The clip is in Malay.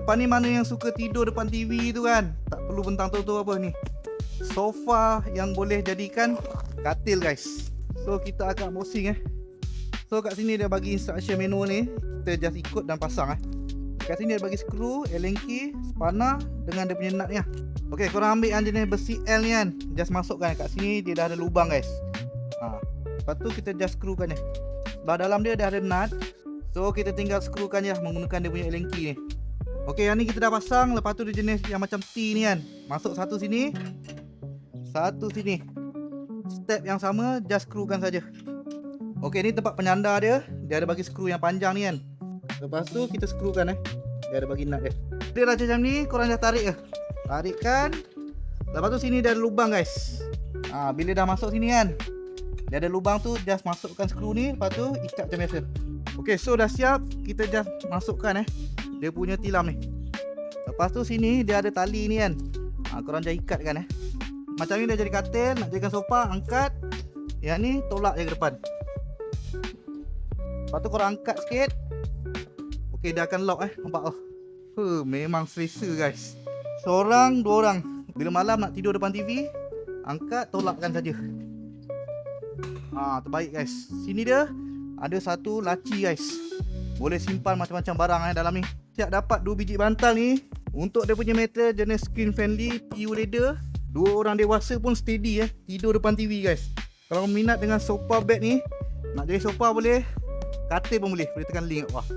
Lepas ni mana yang suka tidur depan TV tu kan, tak perlu bentang tu apa ni, sofa yang boleh jadikan katil guys. So kita agak pusing So kat sini dia bagi instruction manual ni, kita just ikut dan pasang Kat sini dia bagi skru, Allen key, spana dengan dia punya nut ni Okay, korang ambil yang jenis besi L ni kan, just masukkan kat sini. Dia dah ada lubang guys. Lepas tu kita just skrukan je. Sebelah dalam dia dah ada nut, so kita tinggal skrukan je menggunakan dia punya Allen key ni. Okay, yang ni kita dah pasang. Lepas tu dia jenis yang macam T ni kan, masuk satu sini, satu sini. Step yang sama, just skrukan saja. Okay, ni tempat penyandar dia. Dia ada bagi skru yang panjang ni kan. Lepas tu kita skrukan dia ada bagi nut dia. Dia dah macam ni, korang dah tarik Tarikkan. Lepas tu sini dia ada lubang guys. Bila dah masuk sini kan, dia ada lubang tu, just masukkan skru ni. Lepas tu ikat macam biasa. Okay, so dah siap. Kita just masukkan dia punya tilam ni. Lepas tu sini dia ada tali ni kan. Korang just ikatkan Macam ni dia jadi katil. Nak jadikan sofa, angkat. Yang ni tolak je ke depan. Lepas tu korang angkat sikit. Okay, dia akan lock nampak memang selesa guys. Seorang, dua orang. Bila malam nak tidur depan TV, angkat, tolakkan saja. Terbaik guys. Sini dia ada satu laci guys. Boleh simpan macam-macam barang dalam ni. Siap dapat 2 biji bantal ni. Untuk dia punya metal jenis screen friendly, PU leather. 2 orang dewasa pun steady tidur depan TV guys. Kalau minat dengan sofa bed ni, nak jadi sofa boleh, katil pun boleh tekan link kat bawah.